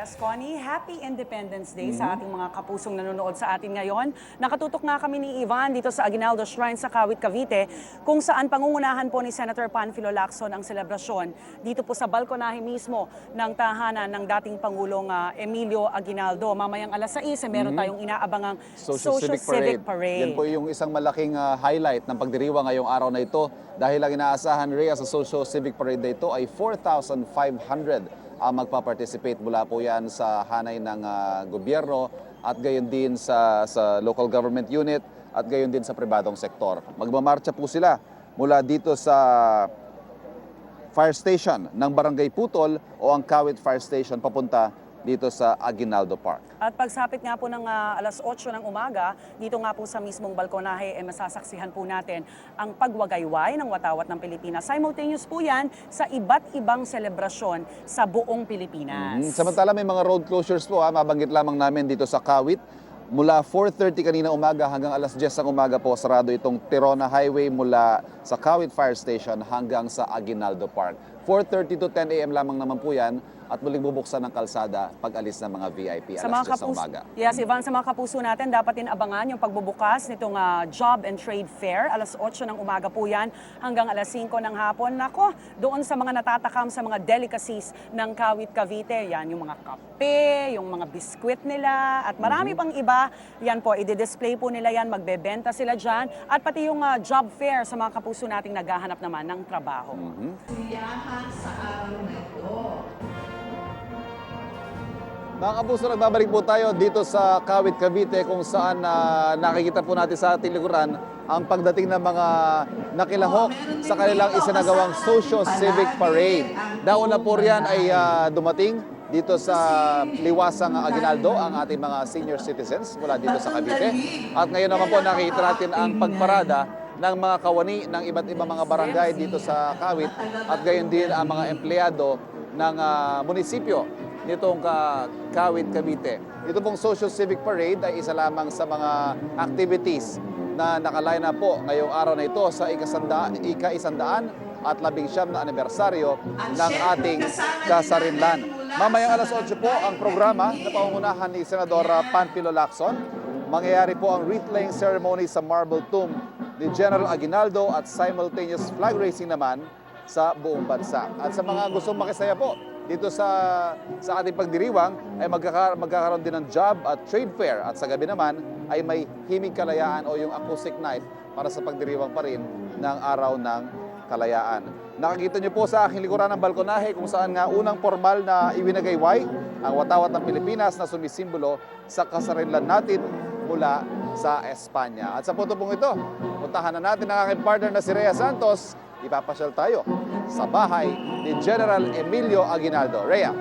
Yes, Connie, happy Independence Day sa ating mga kapusong nanonood sa atin ngayon. Nakatutok nga kami ni Ivan dito sa Aguinaldo Shrine sa Kawit, Cavite, kung saan pangungunahan po ni Senator Panfilo Lacson ang selebrasyon dito po sa balkonahe mismo ng tahanan ng dating Pangulong Emilio Aguinaldo. Mamayang alas 6, meron tayong inaabangang Social Civic Parade. Yan po yung isang malaking highlight ng pagdiriwang ngayong araw na ito dahil ang inaasahan, Rhea, sa Social Civic Parade na ito ay 4,500 ang magpa-participate. Mula po yan sa hanay ng gobyerno at gayon din sa local government unit at gayon din sa pribadong sektor. Magmamarcha po sila mula dito sa fire station ng Barangay Putol o ang Kawit Fire Station papunta dito sa Aguinaldo Park. At pagsapit nga po ng alas 8 ng umaga, dito nga po sa mismong balkonahe, masasaksihan po natin ang pagwagayway ng watawat ng Pilipinas. Simultaneous po yan sa iba't ibang selebrasyon sa buong Pilipinas. Samantala may mga road closures po, mabanggit lamang namin dito sa Kawit. Mula 4:30 kanina umaga hanggang alas 10 ng umaga po, sarado itong Tirona Highway mula sa Kawit Fire Station hanggang sa Aguinaldo Park. 4:30 to 10 a.m. lamang naman po yan at muling bubuksan ng kalsada pag alis ng mga VIP alas 10 ng umaga. Yes, Ivan, sa mga kapuso natin, dapat din abangan yung pagbubukas nitong Job and Trade Fair. Alas 8 ng umaga po yan hanggang alas 5 ng hapon. Nako, doon sa mga natatakam sa mga delicacies ng Kawit, Cavite, yan yung mga kape, yung mga biskwit nila at marami pang iba. Yan po, i-display po nila yan, magbebenta sila dyan at pati yung job fair sa mga kapuso nating naghahanap naman ng trabaho. Siyahan sa araw na ito. Mga kapuso, nagbabalik po tayo dito sa Kawit, Cavite kung saan nakikita po natin sa ating likuran ang pagdating ng mga nakilahok sa kanilang isinagawang Social Civic Parade. Nauna po riyan ay dumating dito sa Liwasang Aguinaldo ang ating mga senior citizens mula dito sa Cavite. At ngayon naman po nakikita natin ang pagparada ng mga kawani ng iba't ibang mga barangay dito sa Kawit at gayon din ang mga empleyado ng munisipyo nitong Kawit, Cavite. Ito pong Social Civic Parade ay isa lamang sa mga activities na nakaline up po ngayong araw na ito sa ika-100 at 19 na anibersaryo ng ating kasarinlan. Mamayang alas 8 po ang programa na pangungunahan ni Senador Panfilo Lacson. Mangyayari po ang wreath-laying ceremony sa marble tomb ni General Aguinaldo at simultaneous flag raising naman sa buong bansa. At sa mga gustong makisaya po dito sa ating pagdiriwang ay magkakaroon din ng job at trade fair at sa gabi naman ay may himig kalayaan o yung acoustic night para sa pagdiriwang pa rin ng araw ng kalayaan. Nakikita niyo po sa aking likuran ng balkonahe kung saan nga unang formal na iwinagayway ang watawat ng Pilipinas na sumisimbolo sa kasarinlan natin mula sa Espanya. At sa putubong ito, puntahan na natin ang aking partner na si Rhea Santos. Ipapasyal tayo sa bahay ni General Emilio Aguinaldo. Rhea.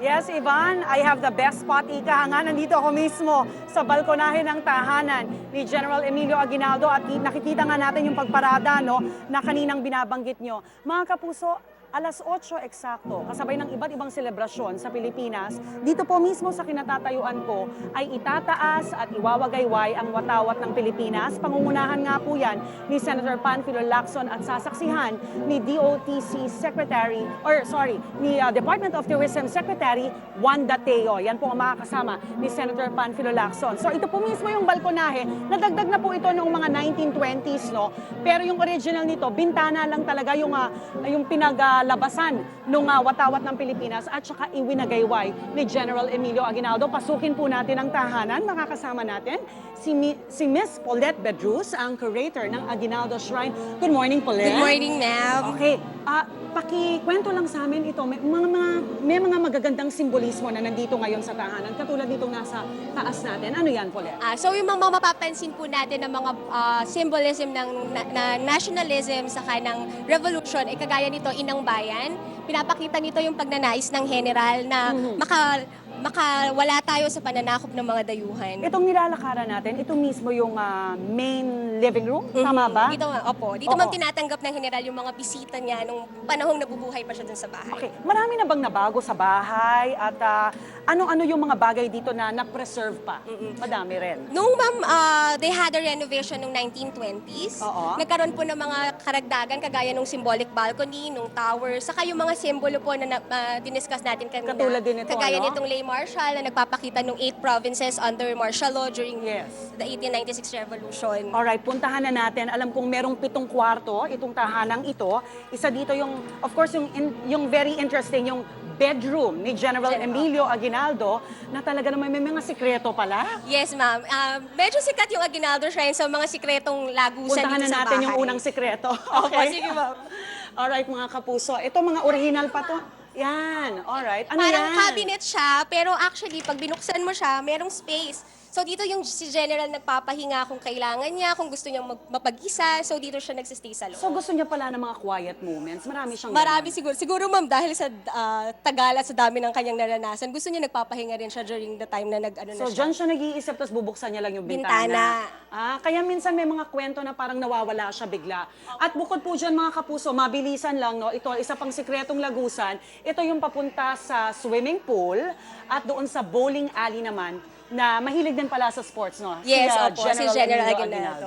Yes, Ivan, I have the best spot. Ika nga, nandito ako mismo sa balkonahe ng tahanan ni General Emilio Aguinaldo at nakikita nga natin yung pagparada na kaninang binabanggit nyo. Mga kapuso, alas 8 eksakto, kasabay ng iba't ibang selebrasyon sa Pilipinas, dito po mismo sa kinatatayuan ko ay itataas at iwawagayway ang watawat ng Pilipinas. Pangungunahan nga po yan ni Senator Panfilo Lacson at sasaksihan ni DOTC Secretary, ni Department of Tourism Secretary Juan Dateo. Yan po ang makakasama ni Senator Panfilo Lacson. So ito po mismo yung balkonahe, nadagdag na po ito noong mga 1920s, pero yung original nito, bintana lang talaga yung labasan ng watawat ng Pilipinas at saka iwinagayway ni General Emilio Aguinaldo. Pasukin po natin ang tahanan. Makakasama natin si Miss Paulette Bedrus, ang curator ng Aguinaldo Shrine. Good morning, Paulette. Good morning, ma'am. Okay, pakikwento lang sa amin ito. May mga magagandang simbolismo na nandito ngayon sa tahanan, katulad nitong nasa taas natin. Ano yan, Paulette? So yung mga mapapansin po natin ng mga symbolism ng nationalism saka ng revolution, kagaya nito, Inang Bayan. Pinapakita nito yung pagnanais ng general na makawala tayo sa pananakop ng mga dayuhan. Itong nilalakaran natin, ito mismo yung main living room, tama ba? Dito, opo. Dito Oo. ma'am tinatanggap ng general yung mga bisita niya nung panahong nabubuhay pa siya dun sa bahay. Okay, marami na bang nabago sa bahay at ano-ano yung mga bagay dito na na-preserve pa? Madami rin. Nung ma'am, they had a renovation noong 1920s. Oo. Nagkaroon po ng mga karagdagan kagaya ng symbolic balcony, nung tower, saka yung mga simbolo po na diniscuss natin kanina. Katulad din ito, Kagaya ano? nitong Lay Marshal na nagpapakita ng 8 provinces under martial law during Yes. the 1896 revolution. Alright, puntahan na natin. Alam kong merong 7 kwarto itong tahanang ito. Isa dito yung, of course, yung very interesting, yung bedroom ni General Emilio Aguinaldo na talaga naman may mga sikreto pala. Yes, ma'am. Medyo sikat yung Aguinaldo Shrine sa mga sikretong lagusan Puntahan dito na sa natin bahay. yung unang sikreto. Opo, sige ma'am. Alright, mga kapuso. Ito mga original pa to. Yan, alright. Ano Parang yan? cabinet siya, pero actually, pag binuksan mo siya, merong space. So dito yung si General nagpapahinga kung kailangan niya, kung gusto niyang mapag-isa. So dito siya nagsistay sa loob. So gusto niya pala ng mga quiet moments. Marami siyang Marami ganun. siguro. Siguro ma'am, dahil sa tagal at sa dami ng kanyang naranasan, gusto niya nagpapahinga rin siya during the time na nag-ano na So siya. dyan siya nag-iisip tapos bubuksan niya lang yung Bintana. bintana. Kaya minsan may mga kwento na parang nawawala siya bigla. At bukod po dyan mga kapuso, mabilisan lang, no? Ito, isa pang sikretong lagusan. Ito yung papunta sa swimming pool at doon sa bowling alley naman na mahilig din pala sa sports, no? Yes, Si, opo, si General Emilio Aguinaldo.